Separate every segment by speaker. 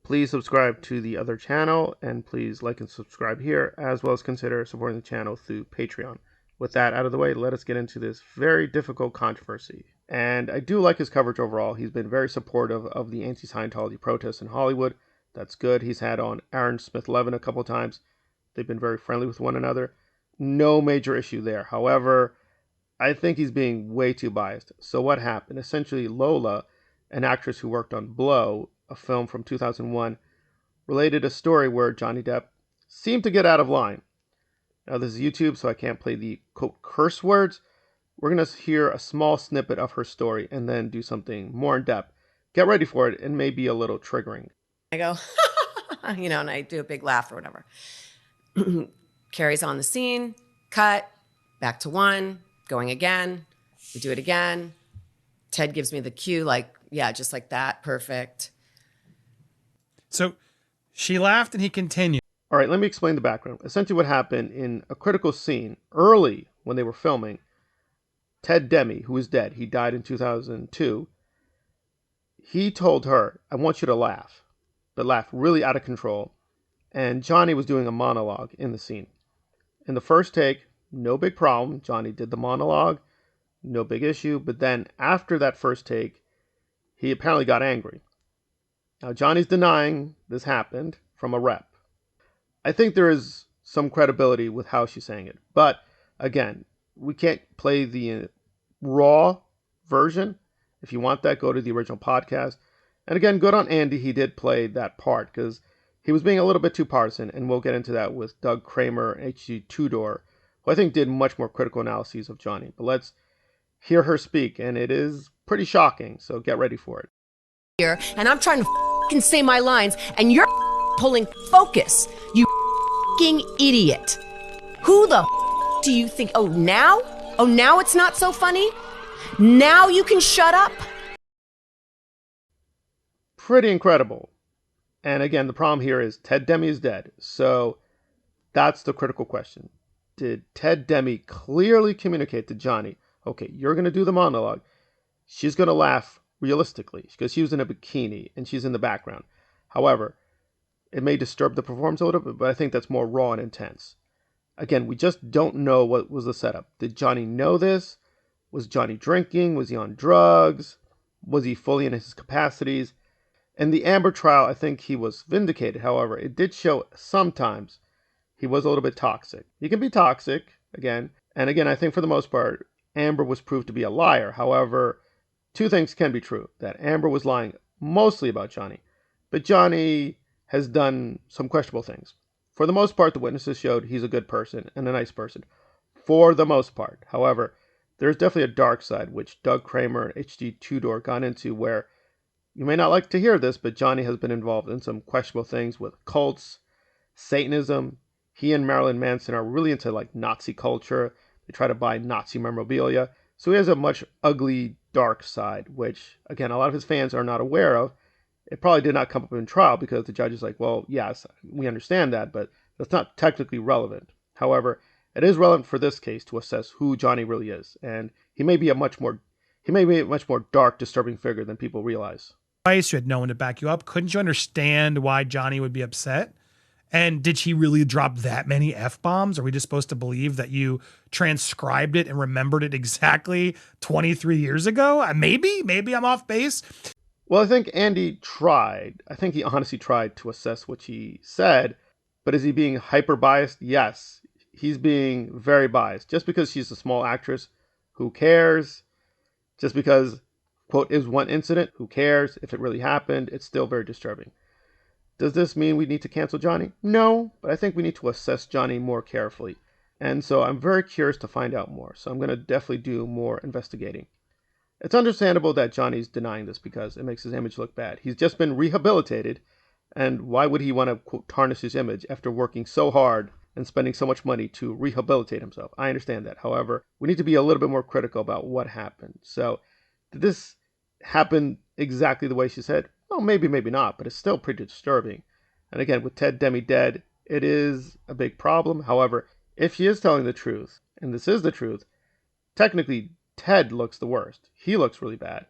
Speaker 1: Please subscribe to the other channel, and please like and subscribe here, as well as consider supporting the channel through Patreon. With that out of the way, let us get into this very difficult controversy. And I do like his coverage overall. He's been very supportive of the anti-Scientology protests in Hollywood. That's good. He's had on Aaron Smith-Levin a couple of times. They've been very friendly with one another. No major issue there. However, I think he's being way too biased. So what happened? Essentially, Lola, an actress who worked on Blow, a film from 2001, related a story where Johnny Depp seemed to get out of line. Now, this is YouTube, so I can't play the, quote, curse words. We're going to hear a small snippet of her story and then do something more in depth. Get ready for it. It may be a little triggering.
Speaker 2: I go, and I do a big laugh or whatever. Carries on the scene, cut, back to one, going again. We do it again. Ted gives me the cue, like, yeah, just like that. Perfect.
Speaker 3: So she laughed and he continued.
Speaker 1: All right, let me explain the background. Essentially what happened in a critical scene early when they were filming, Ted Demme, who is dead, he died in 2002, he told her, I want you to laugh, but laugh really out of control. And Johnny was doing a monologue in the scene. In the first take, no big problem. Johnny did the monologue, no big issue. But then after that first take, he apparently got angry. Now, Johnny's denying this happened from a rep. I think there is some credibility with how she's saying it. But again, we can't play the raw version. If you want that, go to the original podcast. And again, good on Andy. He did play that part because he was being a little bit too partisan. And we'll get into that with Doug Kramer and H.G. Tudor, who I think did much more critical analyses of Johnny. But let's hear her speak. And it is pretty shocking. So get ready for it.
Speaker 2: And I'm trying to say my lines, and you're pulling focus, you idiot. Who the do you think? Oh, now it's not so funny? Now you can shut up?
Speaker 1: Pretty incredible. And again, the problem here is Ted Demme is dead. So that's the critical question. Did Ted Demme clearly communicate to Johnny, okay, you're going to do the monologue. She's going to laugh realistically because she was in a bikini and she's in the background. However, it may disturb the performance a little bit, but I think that's more raw and intense. Again, we just don't know what was the setup. Did Johnny know this? Was Johnny drinking? Was he on drugs? Was he fully in his capacities? In the Amber trial, I think he was vindicated. However, it did show sometimes he was a little bit toxic. He can be toxic, again. And again, I think for the most part, Amber was proved to be a liar. However, two things can be true. That Amber was lying mostly about Johnny. But Johnny has done some questionable things. For the most part, the witnesses showed he's a good person and a nice person. For the most part. However, there's definitely a dark side, which Doug Kramer and H.G. Tudor got into, where you may not like to hear this, but Johnny has been involved in some questionable things with cults, Satanism. He and Marilyn Manson are really into like Nazi culture. They try to buy Nazi memorabilia. So he has a much ugly, dark side, which, again, a lot of his fans are not aware of. It probably did not come up in trial because the judge is like, well, yes, we understand that, but that's not technically relevant. However, it is relevant for this case to assess who Johnny really is. And he may be a much more dark, disturbing figure than people realize.
Speaker 3: You had no one to back you up. Couldn't you understand why Johnny would be upset? And did she really drop that many F-bombs? Are we just supposed to believe that you transcribed it and remembered it exactly 23 years ago? Maybe I'm off base.
Speaker 1: Well, I think Andy tried. I think he honestly tried to assess what she said. But is he being hyper biased? Yes, he's being very biased. Just because she's a small actress, who cares? Just because, quote, is one incident, who cares? If it really happened, it's still very disturbing. Does this mean we need to cancel Johnny? No, but I think we need to assess Johnny more carefully. And so I'm very curious to find out more. So I'm going to definitely do more investigating. It's understandable that Johnny's denying this because it makes his image look bad. He's just been rehabilitated. And why would he want to, quote, tarnish his image after working so hard and spending so much money to rehabilitate himself? I understand that. However, we need to be a little bit more critical about what happened. So did this happen exactly the way she said? Well, maybe not, but it's still pretty disturbing. And again, with Ted Demme dead, it is a big problem. However, if she is telling the truth, and this is the truth, technically Ted looks the worst. He looks really bad.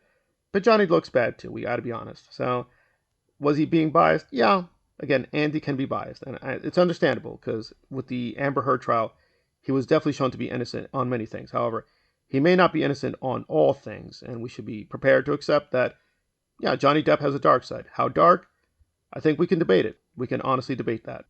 Speaker 1: But Johnny looks bad too, we gotta be honest. So Was he being biased? Yeah. Again, Andy can be biased, and it's understandable because with the Amber Heard trial, he was definitely shown to be innocent on many things. However, he may not be innocent on all things, and we should be prepared to accept that, yeah, Johnny Depp has a dark side. How dark? I think we can debate it. We can honestly debate that.